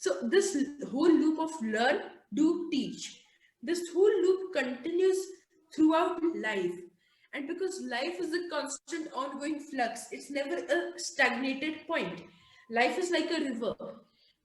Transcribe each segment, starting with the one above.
So this whole loop of learn, do, teach, this whole loop continues throughout life. And because life is a constant ongoing flux, it's never a stagnated point. Life is like a river.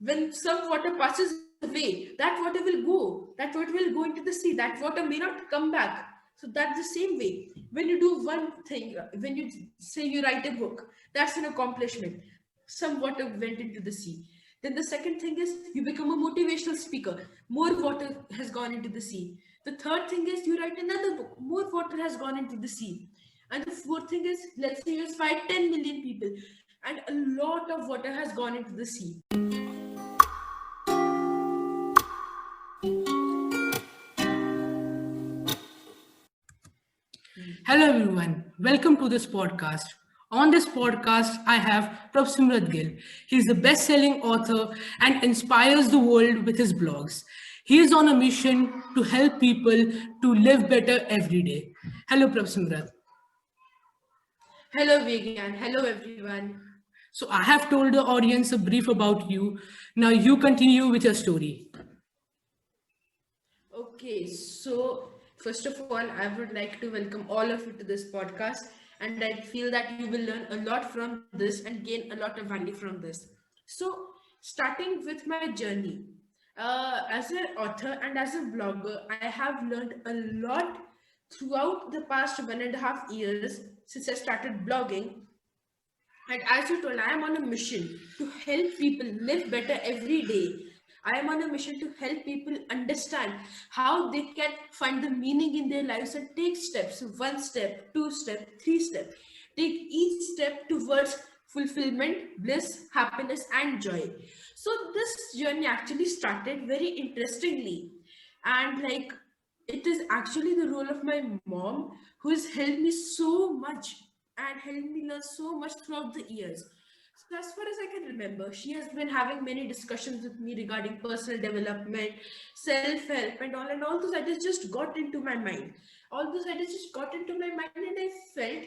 When some water passes away, that water will go. That water will go into the sea. That water may not come back. So that's the same way. When you do one thing, when you say you write a book, that's an accomplishment. Some water went into the sea. Then the second thing is you become a motivational speaker. More water has gone into the sea. The third thing is you write another book. More water has gone into the sea. And the fourth thing is, let's say you inspire 10 million people, and a lot of water has gone into the sea. Hello everyone, welcome to this podcast. On this podcast, I have Prabhsimrat Gill. He is the best-selling author and inspires the world with his blogs. He is on a mission to help people to live better every day. Hello Prabhsimrat. Hello, Virgyan. Hello, everyone. So I have told the audience a brief about you. Now you continue with your story. Okay, so first of all, I would like to welcome all of you to this podcast, and I feel that you will learn a lot from this and gain a lot of value from this. So, starting with my journey, as an author and as a blogger, I have learned a lot throughout the past 1.5 years since I started blogging. And as you told, I am on a mission to help people live better every day. I am on a mission to help people understand how they can find the meaning in their lives and take steps, one step, two step, three step. Take each step towards fulfillment, bliss, happiness, and joy. So this journey actually started very interestingly. And like it is actually the role of my mom who has helped me so much and helped me learn so much throughout the years. So, as far as I can remember, she has been having many discussions with me regarding personal development, self help, and all those ideas just got into my mind. All those ideas just got into my mind, and I felt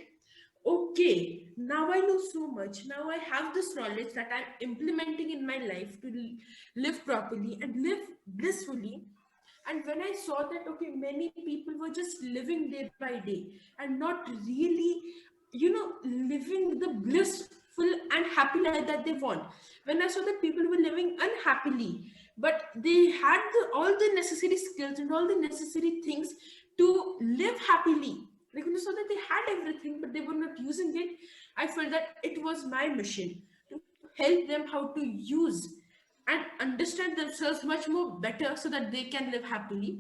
okay, now I know so much. Now I have this knowledge that I'm implementing in my life to live properly and live blissfully. And when I saw that, okay, many people were just living day by day and not really, living the blissful and happy life that they want. When I saw that people were living unhappily, but they had all the necessary skills and all the necessary things to live happily. Like when I saw that they had everything, but they were not using it, I felt that it was my mission to help them how to use and understand themselves much more better so that they can live happily.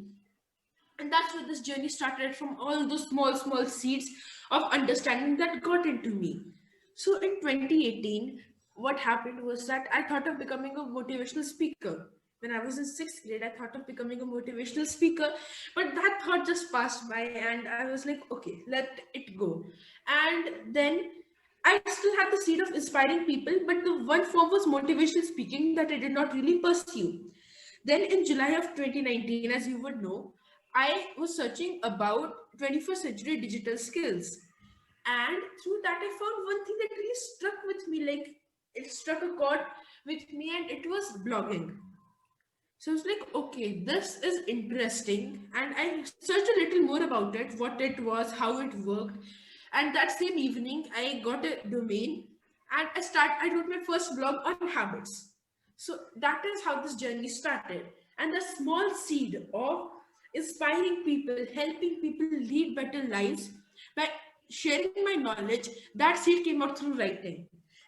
And that's where this journey started, from all those small seeds of understanding that got into me. So in 2018, what happened was that I thought of becoming a motivational speaker. When I was in sixth grade, I thought of becoming a motivational speaker, but that thought just passed by, and I was like, okay, let it go. And then I still had the seed of inspiring people, but the one form was motivational speaking that I did not really pursue. Then in July of 2019, as you would know, I was searching about 21st century digital skills. And through that, I found one thing that really struck with me, like it struck a chord with me, and it was blogging. So I was like, okay, this is interesting. And I searched a little more about it, what it was, how it worked. And that same evening, I got a domain and I wrote my first blog on habits. So that is how this journey started. And the small seed of inspiring people, helping people lead better lives by sharing my knowledge, that seed came out through writing.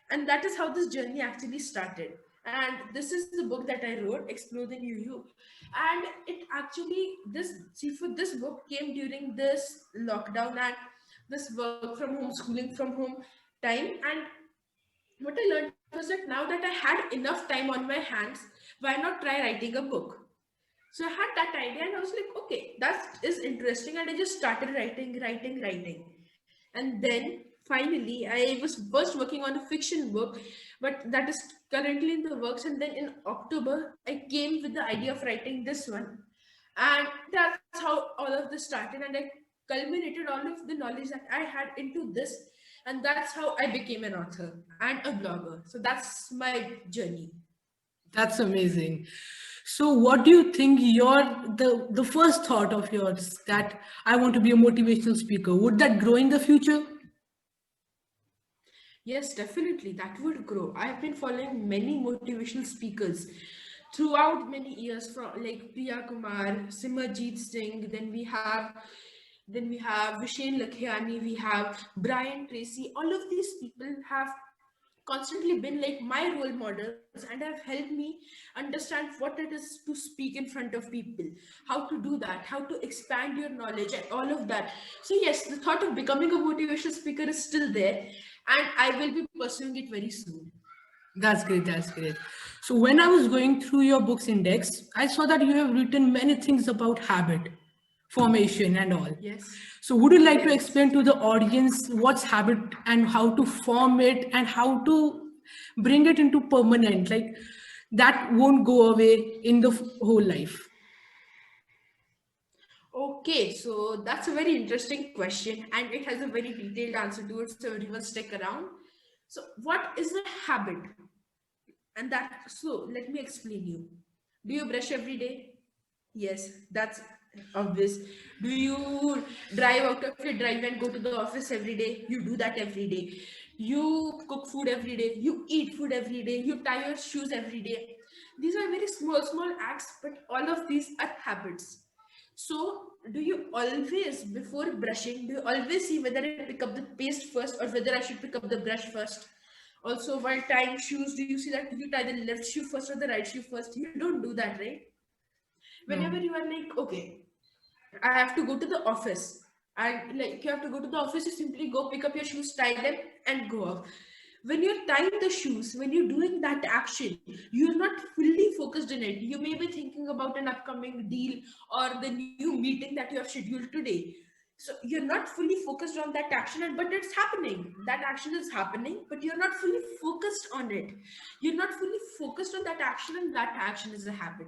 And that is how this journey actually started. And this is the book that I wrote, Explore the New You. And it actually, this book came during this lockdown and this work from home, schooling from home time. And what I learned was that now that I had enough time on my hands, why not try writing a book? So I had that idea and I was like, okay, that is interesting. And I just started writing. And then finally, I was first working on a fiction book, but that is currently in the works. And then in October, I came with the idea of writing this one. And that's how all of this started. And I culminated all of the knowledge that I had into this. And that's how I became an author and a blogger. So that's my journey. That's amazing. So, what do you think your the first thought of yours that I want to be a motivational speaker, would that grow in the future? Yes, definitely. That would grow. I've been following many motivational speakers throughout many years, from like Priya Kumar, Simarjeet Singh, then we have Vishen Lakhiani, we have Brian Tracy. All of these people have constantly been like my role models and have helped me understand what it is to speak in front of people, how to do that, how to expand your knowledge and all of that. So yes, the thought of becoming a motivational speaker is still there, and I will be pursuing it very soon. That's great. That's great. So when I was going through your books index, I saw that you have written many things about habit formation and all. Yes. So would you like to Yes. explain to the audience what's habit and how to form it and how to bring it into permanent, like that won't go away in the whole life? Okay, so that's a very interesting question, and it has a very detailed answer to it, so everyone stick around. So what is a habit? And that, so let me explain you. Do you brush every day? Yes, that's obvious. Do you drive out of your drive and go to the office every day? You do that every day. You cook food every day. You eat food every day. You tie your shoes every day. These are very small, small acts, but all of these are habits. So, do you always, before brushing, do you always see whether I pick up the paste first or whether I should pick up the brush first? Also, while tying shoes, do you see that you tie the left shoe first or the right shoe first? You don't do that, right? No. Whenever you are like, okay, I have to go to the office. And like you have to go to the office, you simply go pick up your shoes, tie them, and go off. When you're tying the shoes, when you're doing that action, you're not fully focused in it. You may be thinking about an upcoming deal or the new meeting that you have scheduled today. So you're not fully focused on that action, but it's happening. That action is happening, but you're not fully focused on it. You're not fully focused on that action, and that action is a habit.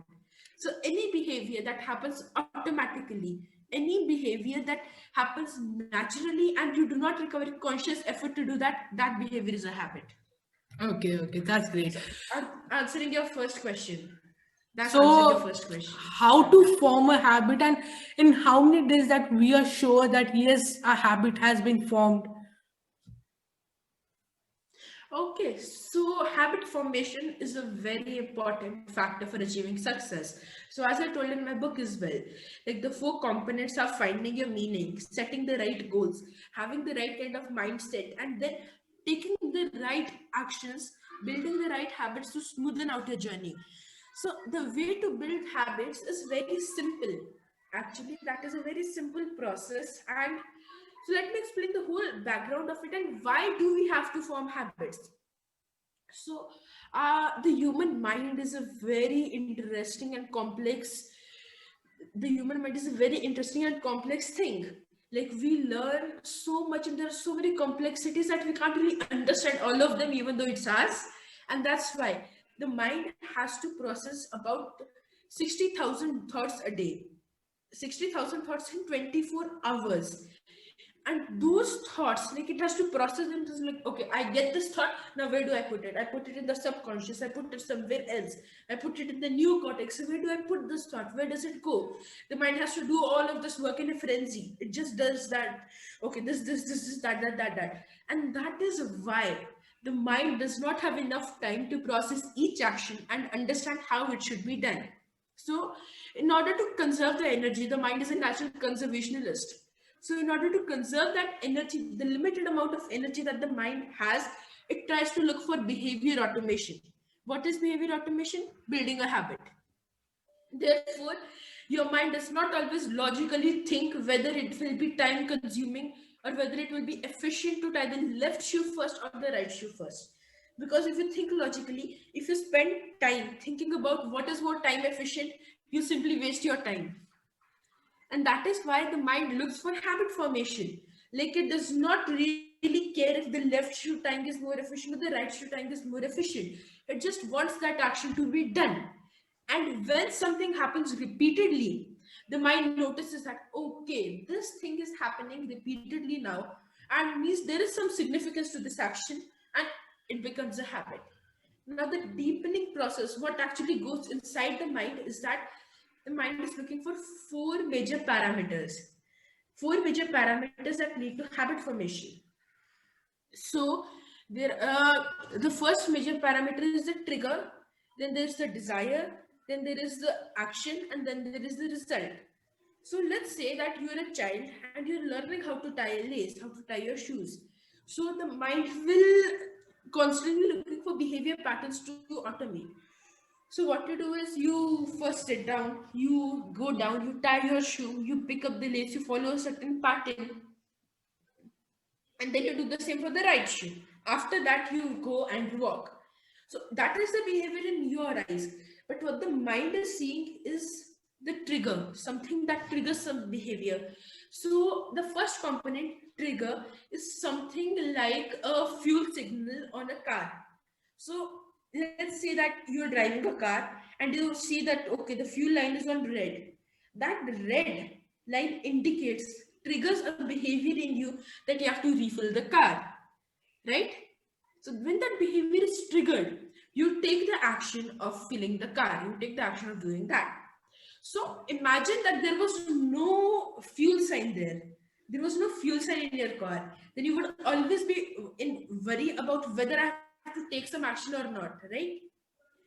So any behavior that happens automatically, any behavior that happens naturally, and you do not require conscious effort to do that, that behavior is a habit. Okay, okay, that's great. So answering your first question, that's answering your So, first question. how to form a habit, and in how many days that we are sure that yes, a habit has been formed? Okay, so habit formation is a very important factor for achieving success. So, as I told in my book as well, like the four components are finding your meaning, setting the right goals, having the right kind of mindset, and then taking the right actions, building the right habits to smoothen out your journey. So, the way to build habits is very simple. Actually, that is a very simple process, and so let me explain the whole background of it and why do we have to form habits. So, the human mind is a very interesting and complex. The human mind is a very interesting and complex thing. Like we learn so much, and there are so many complexities that we can't really understand all of them, even though it's us. And that's why the mind has to process about 60,000 thoughts a day. 60,000 thoughts in 24 hours. And those thoughts, like it has to process them. It's like, okay, I get this thought. Now, where do I put it? I put it in the subconscious. I put it somewhere else. I put it in the neocortex. So, where do I put this thought? Where does it go? The mind has to do all of this work in a frenzy. It just does that. Okay, this, that. And that is why the mind does not have enough time to process each action and understand how it should be done. So, in order to conserve the energy, the mind is a natural conservationalist. So, in order to conserve that energy, the limited amount of energy that the mind has, it tries to look for behavior automation. What is behavior automation? Building a habit. Therefore, your mind does not always logically think whether it will be time consuming or whether it will be efficient to tie the left shoe first or the right shoe first. Because if you think logically, if you spend time thinking about what is more time efficient, you simply waste your time. And that is why the mind looks for habit formation. Like it does not really care if the left shoe tying is more efficient or the right shoe tying is more efficient. It just wants that action to be done. And when something happens repeatedly, the mind notices that, okay, this thing is happening repeatedly now, and means there is some significance to this action, and it becomes a habit. Now, the deepening process, what actually goes inside the mind is that the mind is looking for four major parameters. Four major parameters that lead to habit formation. So, the first major parameter is the trigger, then there's the desire, then there is the action, and then there is the result. So let's say that you're a child and you're learning how to tie a lace, how to tie your shoes. So the mind will constantly looking for behavior patterns to automate. So what you do is you first sit down, you go down, you tie your shoe, you pick up the lace, you follow a certain pattern, and then you do the same for the right shoe. After that, you go and walk. So that is the behavior in your eyes. But what the mind is seeing is the trigger, something that triggers some behavior. So the first component, trigger, is something like a fuel signal on a car. So let's say that you're driving a car and you see that okay, the fuel line is on red. That red line indicates, triggers a behavior in you that you have to refill the car, right? So when that behavior is triggered, you take the action of filling the car, you take the action of doing that. So imagine that there was no fuel sign there. There was no fuel sign in your car. Then you would always be in worry about whether I have to take some action or not, right?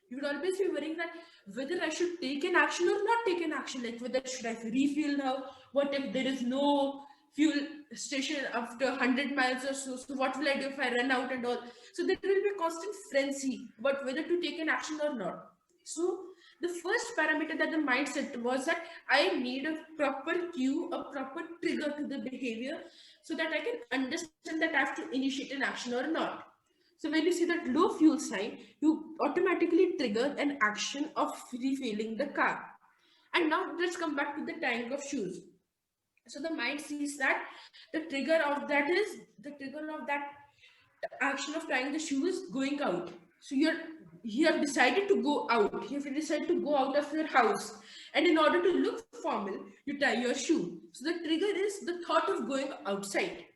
You would always be worrying that whether I should take an action or not take an action, like whether should I refuel now, what if there is no fuel station after 100 miles or so, so what will I do if I run out and all. So there will be a constant frenzy about whether to take an action or not. So the first parameter that the mind set was that I need a proper cue, a proper trigger to the behavior so that I can understand that I have to initiate an action or not. So when you see that low fuel sign, you automatically trigger an action of refueling the car. And now let's come back to the tying of shoes. So the mind sees that the trigger of that is the trigger of that action of tying the shoe is going out. So you have decided to go out. You have decided to go out of your house, and in order to look formal, you tie your shoe. So the trigger is the thought of going outside.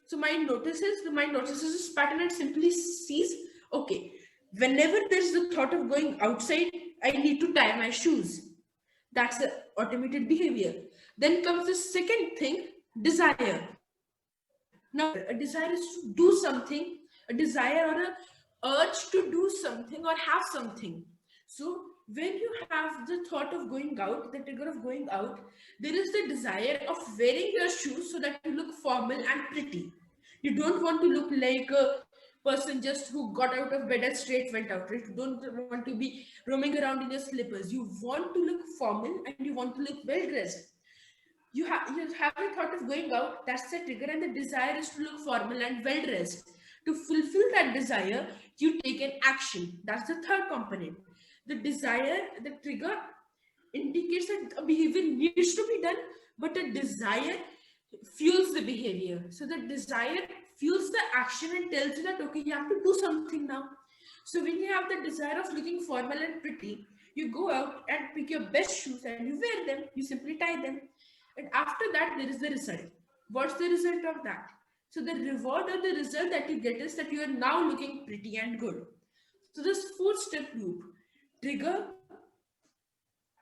So the mind notices this pattern and simply sees, okay, whenever there's the thought of going outside, I need to tie my shoes. That's the automated behavior. Then comes the second thing, desire. Now, a desire is to do something, a desire or a urge to do something or have something. So when you have the thought of going out, the trigger of going out, there is the desire of wearing your shoes so that you look formal and pretty. You don't want to look like a person just who got out of bed and straight went out. Right? You don't want to be roaming around in your slippers. You want to look formal and you want to look well dressed. You have a thought of going out, that's the trigger, and the desire is to look formal and well dressed. To fulfill that desire, you take an action. That's the third component. The desire, the trigger indicates that a behavior needs to be done, but a desire fuels the behavior. So the desire fuels the action and tells you that okay, you have to do something now. So when you have the desire of looking formal and pretty, you go out and pick your best shoes and you wear them, you simply tie them. And after that, there is the result. What's the result of that? So the reward or the result that you get is that you are now looking pretty and good. So this 4-step loop, trigger,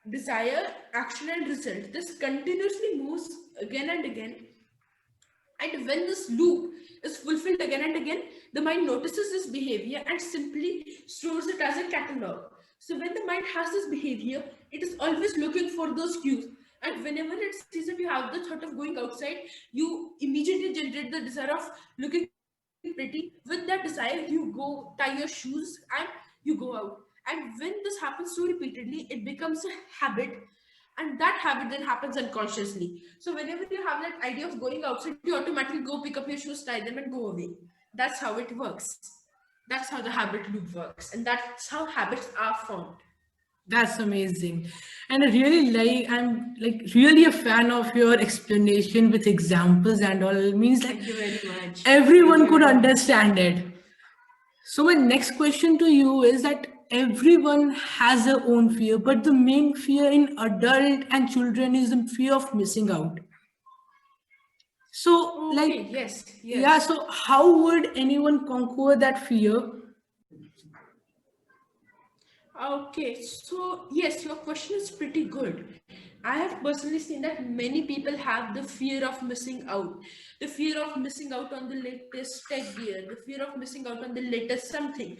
desire, action and result, this continuously moves again and again. And when this loop is fulfilled again and again, the mind notices this behavior and simply stores it as a catalog. So when the mind has this behavior, it is always looking for those cues. And whenever it sees that you have the thought of going outside, you immediately generate the desire of looking pretty. With that desire, you go tie your shoes and you go out. And when this happens so repeatedly, it becomes a habit, and that habit then happens unconsciously. So whenever you have that idea of going outside, you automatically go pick up your shoes, tie them and go away. That's how it works. That's how the habit loop works, and that's how habits are formed. That's amazing. And I really I'm like really a fan of your explanation with examples and all. It means like Thank you very much. Thank everyone you could very much. understand it. So my next question to you is that everyone has their own fear, but the main fear in adult and children is the fear of missing out. So Okay, like yes, yeah, yes. so how would anyone conquer that fear? Okay, so yes, your question is pretty good. I have personally seen that many people have the fear of missing out, the fear of missing out on the latest tech gear, the fear of missing out on the latest something,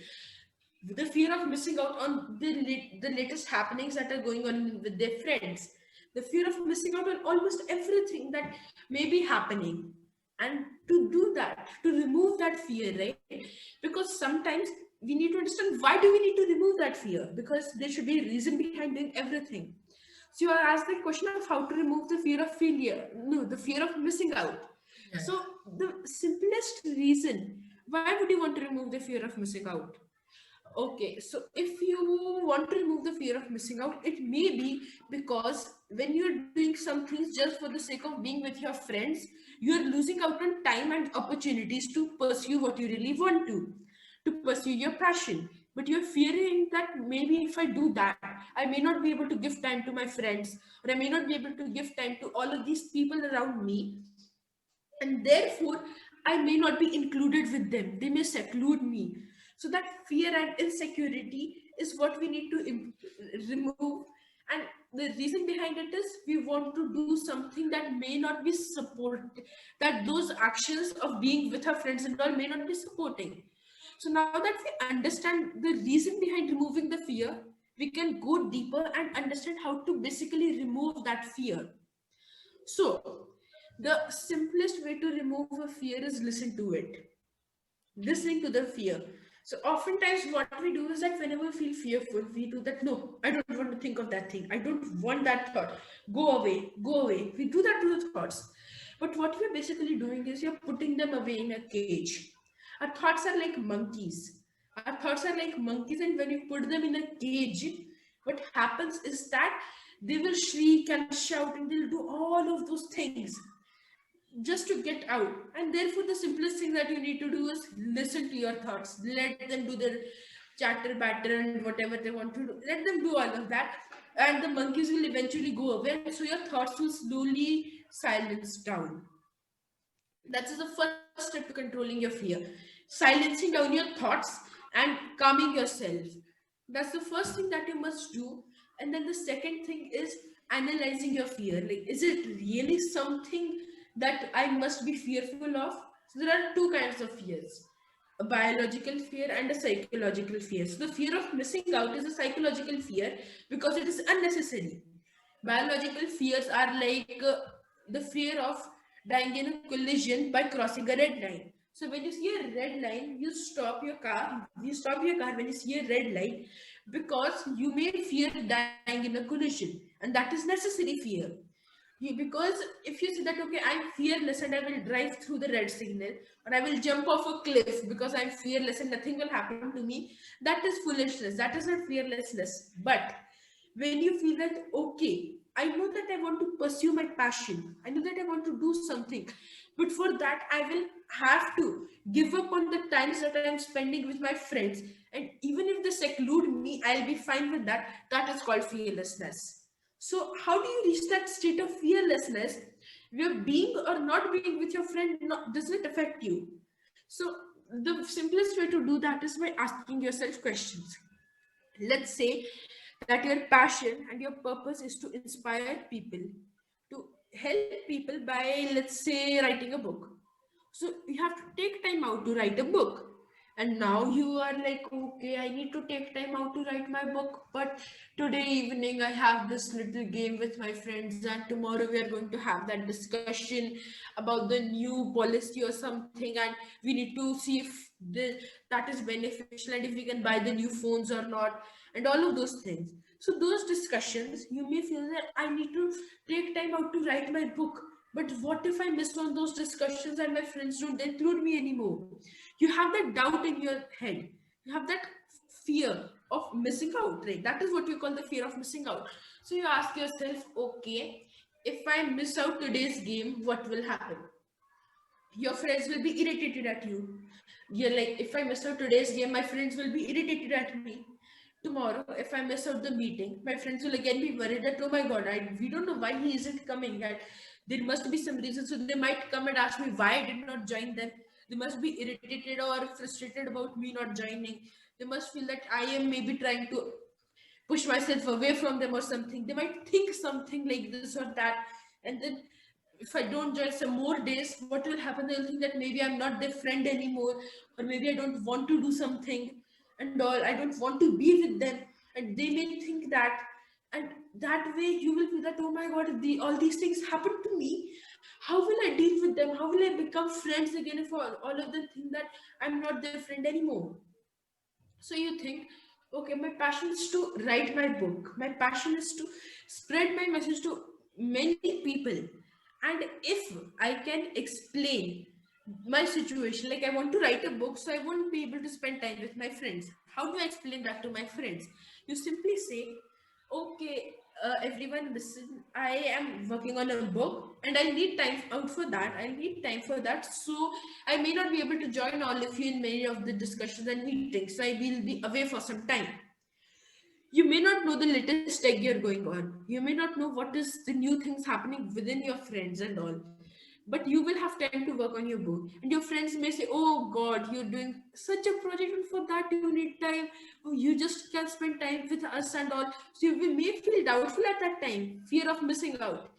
the fear of missing out on the latest happenings that are going on with their friends, the fear of missing out on almost everything that may be happening. And to do that, to remove that fear, right? Because sometimes we need to understand why do we need to remove that fear, because there should be a reason behind doing everything. So you are asked the question of how to remove the fear of failure, no, the fear of missing out. Yeah. So the simplest reason, why would you want to remove the fear of missing out? Okay, so if you want to remove the fear of missing out, it may be because when you're doing some things just for the sake of being with your friends, you're losing out on time and opportunities to pursue what you really want to pursue your passion. But you're fearing that maybe if I do that, I may not be able to give time to my friends, or I may not be able to give time to all of these people around me, and therefore I may not be included with them. They may seclude me. So that fear and insecurity is what we need to remove. And the reason behind it is we want to do something that may not be support, that those actions of being with our friends and all may not be supporting. So now that we understand the reason behind removing the fear, we can go deeper and understand how to basically remove that fear. So, the simplest way to remove a fear is listen to it. Listening to the fear. So, oftentimes, what we do is that whenever we feel fearful, we do that. No, I don't want to think of that thing. I don't want that thought. Go away, go away. We do that to the thoughts. But what we're basically doing is you're putting them away in a cage. Our thoughts are like monkeys. Our thoughts are like monkeys, and when you put them in a cage, what happens is that they will shriek and shout and they'll do all of those things just to get out. And therefore, the simplest thing that you need to do is listen to your thoughts. Let them do their chatter, batter, and whatever they want to do. Let them do all of that. And the monkeys will eventually go away. And so your thoughts will slowly silence down. That is the first step to controlling your fear. Silencing down your thoughts and calming yourself. That's the first thing that you must do. And then the second thing is analyzing your fear. Like, is it really something that I must be fearful of? So there are two kinds of fears, a biological fear and a psychological fear. So the fear of missing out is a psychological fear because it is unnecessary. Biological fears are like the fear of dying in a collision by crossing a red line. So when you see a red line, you stop your car. You stop your car when you see a red light because you may fear dying in a collision, and that is necessary fear. Because if you say that, okay, I'm fearless and I will drive through the red signal, or I will jump off a cliff because I'm fearless and nothing will happen to me, that is foolishness. That is not fearlessness. But when you feel that, okay, I know that I want to pursue my passion, I know that I want to do something, but for that I will have to give up on the times that I am spending with my friends, and even if they seclude me, I'll be fine with that. That is called fearlessness. So, how do you reach that state of fearlessness where being or not being with your friend doesn't affect you? So, the simplest way to do that is by asking yourself questions. Let's say that your passion and your purpose is to inspire people, to help people by, let's say, writing a book. So you have to take time out to write a book. And now you are like, okay, I need to take time out to write my book. But today evening, I have this little game with my friends, and tomorrow we are going to have that discussion about the new policy or something. And we need to see if that is beneficial and if we can buy the new phones or not, and all of those things. So, those discussions, you may feel that I need to take time out to write my book, but what if I missed on those discussions and my friends don't include me anymore? You have that doubt in your head. You have that fear of missing out, right? That is what you call the fear of missing out. So you ask yourself, okay, if I miss out today's game, what will happen? Your friends will be irritated at you. You're like, if I miss out today's game, my friends will be irritated at me. Tomorrow, if I miss out the meeting, my friends will again be worried that, oh my god, we don't know why he isn't coming. And there must be some reason. So they might come and ask me why I did not join them. They must be irritated or frustrated about me not joining. They must feel that I am maybe trying to push myself away from them or something. They might think something like this or that, and then if I don't join some more days, what will happen? They'll think that maybe I'm not their friend anymore, or maybe I don't want to do something and all. I don't want to be with them, and they may think that, and that way you will feel that, oh my god, all these things happen to me. How will I deal with them? How will I become friends again if all of them think that I'm not their friend anymore? So you think, okay, my passion is to write my book, my passion is to spread my message to many people, and if I can explain my situation, like I want to write a book, so I won't be able to spend time with my friends. How do I explain that to my friends? You simply say, okay, everyone listen, I am working on a book and I need time out for that, I need time for that, so I may not be able to join all of you in many of the discussions and meetings, so I will be away for some time. You may not know the latest tech you're going on, you may not know what is the new things happening within your friends and all, but you will have time to work on your book, and your friends may say, oh god, you're doing such a project and for that you need time. Oh, you just can spend time with us and all. So you may feel doubtful at that time, fear of missing out,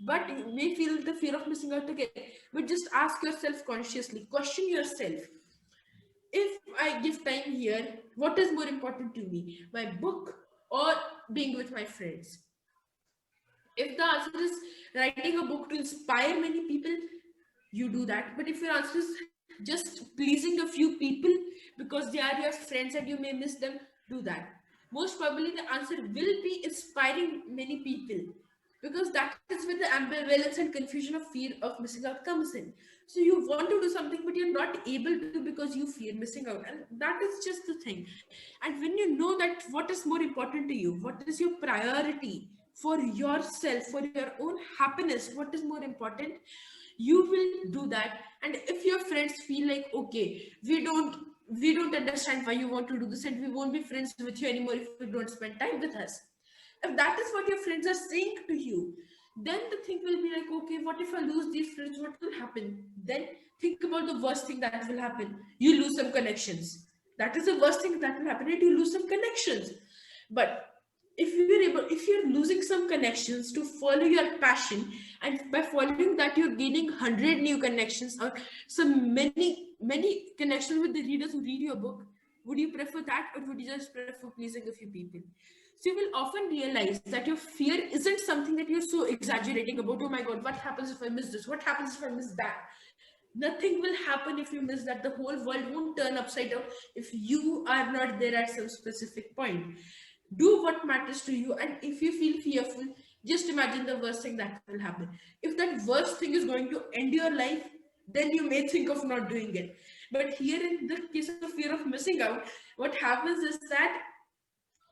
but you may feel the fear of missing out again. But just ask yourself consciously, question yourself, if I give time here, what is more important to me, my book or being with my friends? If the answer is writing a book to inspire many people, you do that. But if your answer is just pleasing a few people because they are your friends and you may miss them, do that. Most probably the answer will be inspiring many people, because that is where the ambivalence and confusion of fear of missing out comes in. So you want to do something but you're not able to because you fear missing out, and that is just the thing. And when you know that what is more important to you, what is your priority for yourself, for your own happiness, what is more important, you will do that. And if your friends feel like, okay, we don't understand why you want to do this, and we won't be friends with you anymore if you don't spend time with us, if that is what your friends are saying to you, then the thing will be like, okay, what if I lose these friends, what will happen then? Think about the worst thing that will happen. You lose some connections. That is the worst thing that will happen, right? You lose some connections. But if you're losing some connections to follow your passion, and by following that you're gaining 100 new connections, or some many connections with the readers who read your book, would you prefer that, or would you just prefer pleasing a few people? So you will often realize that your fear isn't something that you're so exaggerating about. Oh my god, what happens if I miss this? What happens if I miss that? Nothing will happen if you miss that. The whole world won't turn upside down if you are not there at some specific point. Do what matters to you, and if you feel fearful, just imagine the worst thing that will happen. If that worst thing is going to end your life, then you may think of not doing it. But here in the case of fear of missing out, what happens is that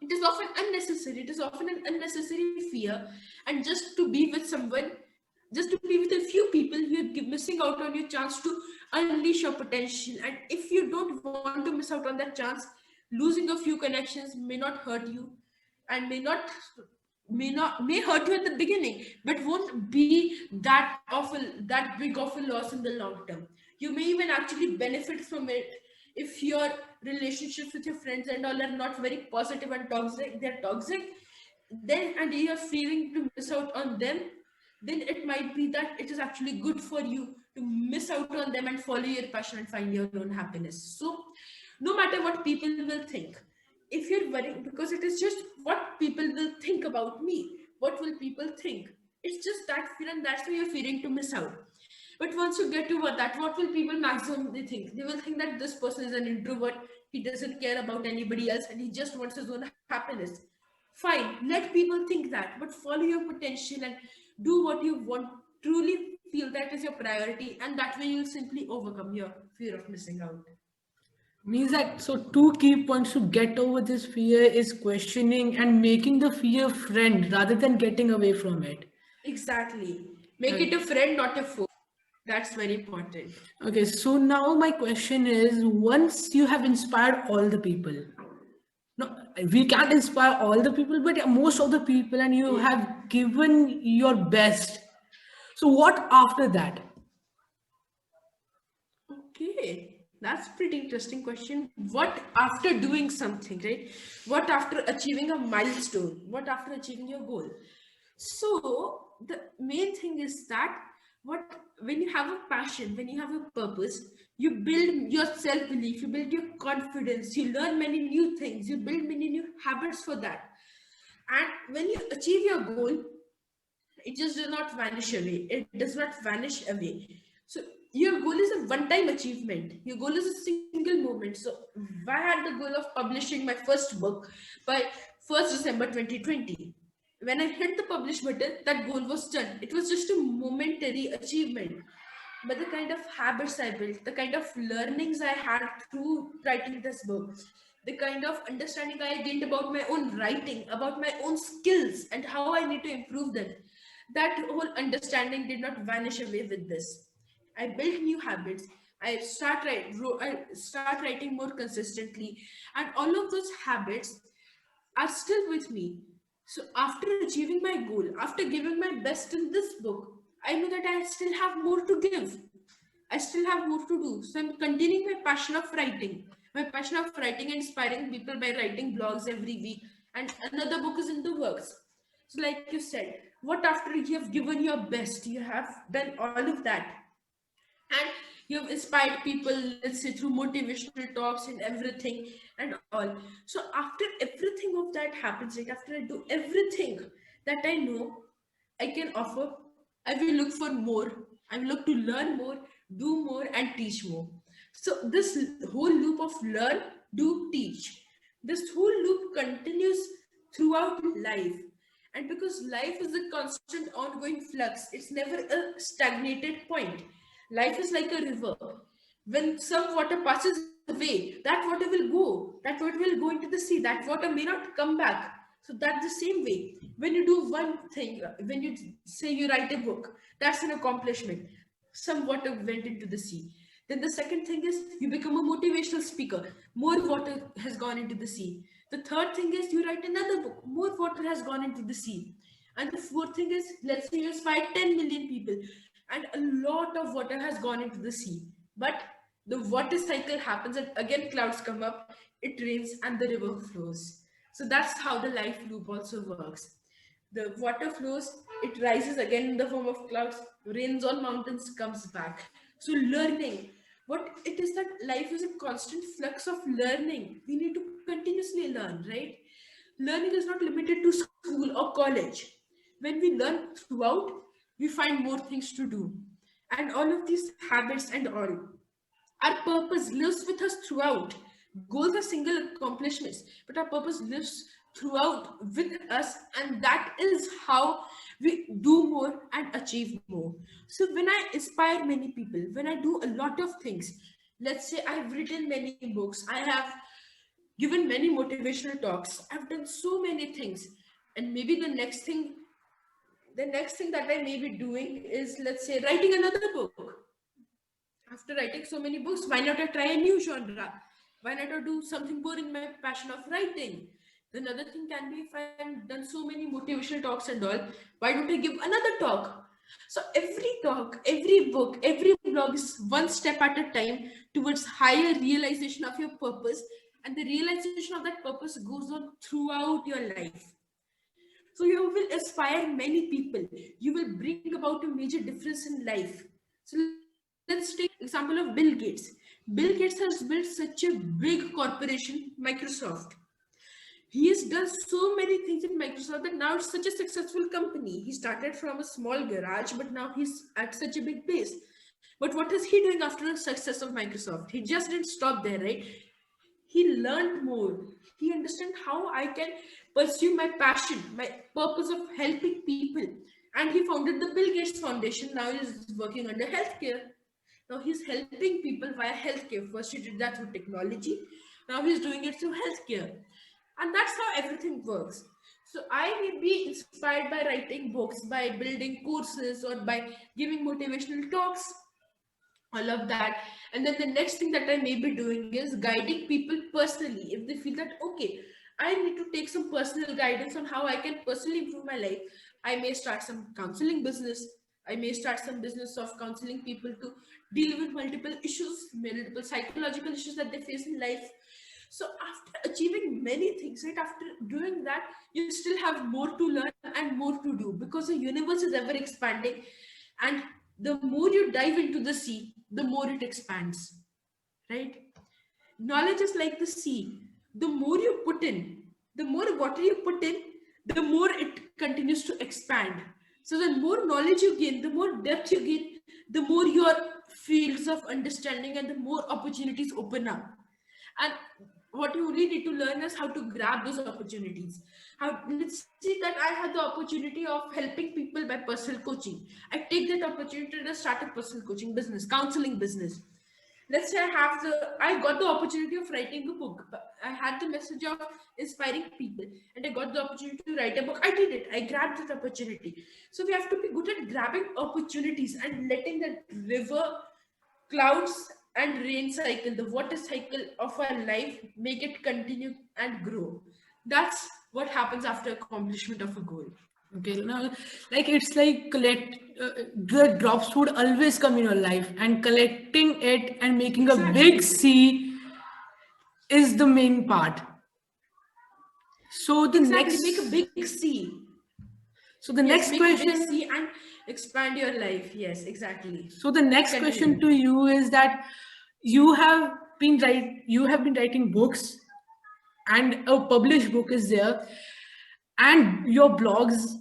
it is often unnecessary. It is often an unnecessary fear, and just to be with someone, just to be with a few people, you're missing out on your chance to unleash your potential. And if you don't want to miss out on that chance, losing a few connections may not hurt you, and may hurt you at the beginning, but won't be that big of a loss in the long term. You may even actually benefit from it if your relationships with your friends and all are not very positive and toxic. They're toxic, then, and you're fearing to miss out on them, then it might be that it is actually good for you to miss out on them and follow your passion and find your own happiness. So no matter what people will think, if you're worrying, because it is just what people will think about me, what will people think, it's just that fear, and that's why you're fearing to miss out. But once you get over that, what will people maximum they think? They will think that this person is an introvert, he doesn't care about anybody else, and he just wants his own happiness. Fine, let people think that, but follow your potential and do what you want. Truly feel that is your priority, and that way you'll simply overcome your fear of missing out. Means that so two key points to get over this fear is questioning and making the fear friend rather than getting away from it. Exactly. Make Uh, it a friend, not a foe. That's very important. Okay, so now my question is once you have inspired all the people, no, we can't inspire all the people, but most of the people, and you Yeah. have given your best. So, what after that? Okay. That's pretty interesting question. What after doing something, right? What after achieving a milestone? What after achieving your goal? So the main thing is that what when you have a passion, when you have a purpose, you build your self-belief, you build your confidence, you learn many new things, you build many new habits for that. And when you achieve your goal, it just does not vanish away. It does not vanish away. So your goal is a one time achievement, your goal is a single moment. So I had the goal of publishing my first book by 1st December 2020. When I hit the publish button, that goal was done. It was just a momentary achievement, but the kind of habits I built, the kind of learnings I had through writing this book, the kind of understanding I gained about my own writing, about my own skills, and how I need to improve them, that whole understanding did not vanish away with this. I built new habits. I start writing more consistently, and all of those habits are still with me. So after achieving my goal, after giving my best in this book, I know that I still have more to give. I still have more to do. So I'm continuing my passion of writing. My passion of writing and inspiring people by writing blogs every week. And another book is in the works. So like you said, what after you have given your best, you have done all of that, and you've inspired people, let's say through motivational talks and everything and all. So after everything of that happens, like after I do everything that I know I can offer, I will look for more. I will look to learn more, do more, and teach more. So this whole loop of learn, do, teach, this whole loop continues throughout life. And because life is a constant ongoing flux, it's never a stagnated point. Life is like a river. When some water passes away, that water will go. That water will go into the sea. That water may not come back. So that's the same way. When you do one thing, when you say you write a book, that's an accomplishment. Some water went into the sea. Then the second thing is you become a motivational speaker. More water has gone into the sea. The third thing is you write another book. More water has gone into the sea. And the fourth thing is, let's say you inspire 10 million people, and a lot of water has gone into the sea. But the water cycle happens, and again clouds come up, it rains, and the river flows. So that's how the life loop also works. The water flows, it rises again in the form of clouds, rains on mountains, comes back. So learning, what it is that life is a constant flux of learning. We need to continuously learn, right? Learning is not limited to school or college. When we learn throughout, we find more things to do. And all of these habits and all, our purpose lives with us throughout. Goals are single accomplishments, but our purpose lives throughout with us, and that is how we do more and achieve more. So, when I inspire many people, when I do a lot of things, let's say I've written many books, I have given many motivational talks, I've done so many things, and maybe the next thing that I may be doing is, let's say, writing another book. After writing so many books, why not I try a new genre? Why not I do something more in my passion of writing? Then another thing can be, if I've done so many motivational talks and all, why don't I give another talk? So every talk, every book, every blog is one step at a time towards higher realization of your purpose, and the realization of that purpose goes on throughout your life. So you will inspire many people. You will bring about a major difference in life. So let's take example of Bill Gates. Bill Gates has built such a big corporation, Microsoft. He has done so many things in Microsoft that now it's such a successful company. He started from a small garage, but now he's at such a big base. But what is he doing after the success of Microsoft? He just didn't stop there, right? He learned more. He understood how I can pursue my passion, my purpose of helping people. And he founded the Bill Gates Foundation. Now he's working under healthcare. Now he's helping people via healthcare. First he did that through technology. Now he's doing it through healthcare. And that's how everything works. So I may be inspired by writing books, by building courses, or by giving motivational talks, all of that. And then the next thing that I may be doing is guiding people personally. If they feel that, okay, I need to take some personal guidance on how I can personally improve my life, I may start some counseling business. I may start some business of counseling people to deal with multiple issues, multiple psychological issues that they face in life. So after achieving many things, right, after doing that, you still have more to learn and more to do, because the universe is ever expanding, and the more you dive into the sea, the more it expands, right? Knowledge is like the sea. The more you put in, the more water you put in, the more it continues to expand. So the more knowledge you gain, the more depth you gain, the more your fields of understanding and the more opportunities open up. And what you really need to learn is how to grab those opportunities. How, let's see that I had the opportunity of helping people by personal coaching. I take that opportunity to start a personal coaching business, counseling business. Let's say I got the opportunity of writing a book. I had the message of inspiring people, and I got the opportunity to write a book. I did it. I grabbed that opportunity. So we have to be good at grabbing opportunities and letting that river, clouds and rain cycle, the water cycle of our life, make it continue and grow. That's what happens after accomplishment of a goal. Okay, now, like it's like the drops would always come in your life, and collecting it and making a big Exactly. sea is the main part. So the Exactly. Make a next, big sea. so the Yes, next make a big question, sea and expand your life. Yes, exactly. so the next question Continue. to you is that you have been writing books, and a published book is there, and your blogs.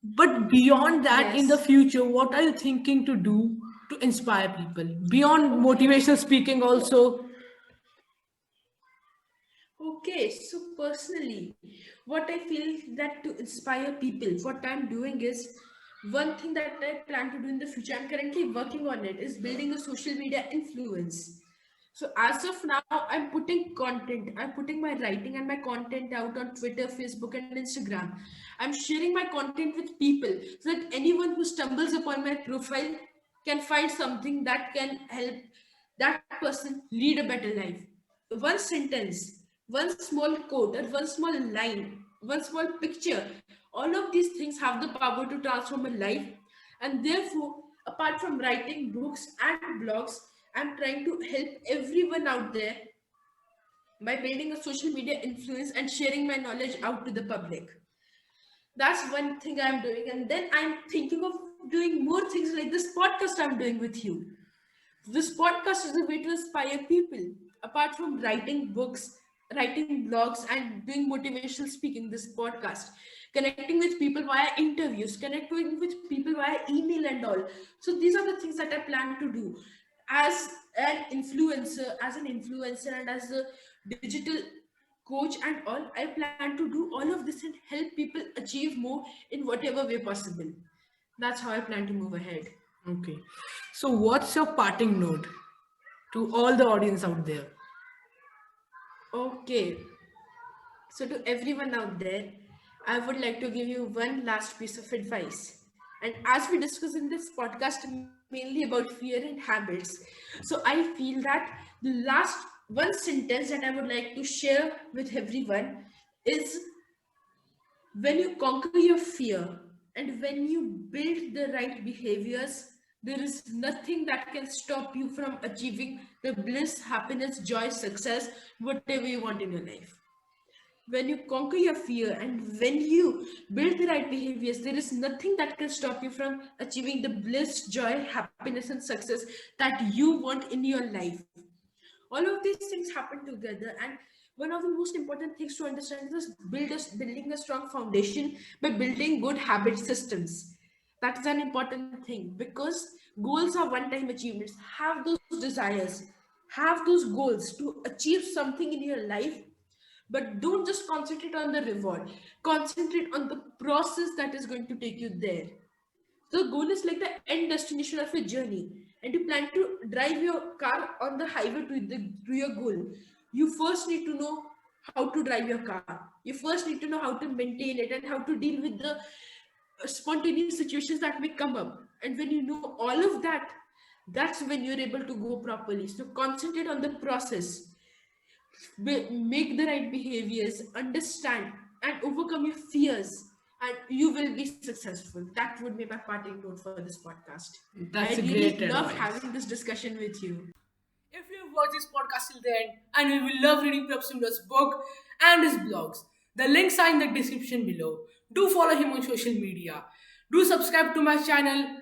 But beyond that, in the Yes. future, what are you thinking to do to inspire people? Beyond Okay. motivational speaking, also. Okay, so personally, what I feel that to inspire people, what I'm doing is one thing that I plan to do in the future. I'm currently working on it, is building a social media influence. So as of now, I'm putting content, I'm putting my writing and my content out on Twitter, Facebook, and Instagram. I'm sharing my content with people so that anyone who stumbles upon my profile can find something that can help that person lead a better life. One sentence, one small quote, or one small line, one small picture, all of these things have the power to transform a life. And therefore, apart from writing books and blogs, I'm trying to help everyone out there by building a social media influence and sharing my knowledge out to the public. That's one thing I'm doing. And then I'm thinking of doing more things like this podcast I'm doing with you. This podcast is a way to inspire people. Apart from writing books, writing blogs, and doing motivational speaking, this podcast, connecting with people via interviews, connecting with people via email and all. So these are the things that I plan to do as an influencer, and as a digital coach and all. I plan to do all of this and help people achieve more in whatever way possible. That's how I plan to move ahead. Okay. So, what's your parting note to all the audience out there? Okay, so, to everyone out there, I would like to give you one last piece of advice. And as we discuss in this podcast mainly about fear and habits, so I feel that the last one sentence that I would like to share with everyone is, when you conquer your fear and when you build the right behaviors, there is nothing that can stop you from achieving the bliss, happiness, joy, success, whatever you want in your life. When you conquer your fear and when you build the right behaviors, there is nothing that can stop you from achieving the bliss, joy, happiness, and success that you want in your life. All of these things happen together, and one of the most important things to understand is building a strong foundation by building good habit systems. That is an important thing, because goals are one time achievements. Have those desires, have those goals to achieve something in your life, but don't just concentrate on the reward. Concentrate on the process that is going to take you there. So the goal is like the end destination of your journey, and you plan to drive your car on the highway to your goal. You first need to know how to drive your car. You first need to know how to maintain it and how to deal with the spontaneous situations that may come up. And when you know all of that, that's when you're able to go properly. So concentrate on the process, make the right behaviors, understand and overcome your fears, and you will be successful. That would be my parting note for this podcast. I That's a really great love advice. having this discussion with you. If you have watched this podcast till the end and you will love reading Prabhsimrat's book and his blogs, the links are in the description below. Do follow him on social media. Do subscribe to my channel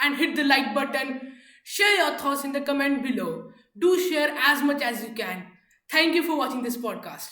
and hit the like button. Share your thoughts in the comment below. Do share as much as you can. Thank you for watching this podcast.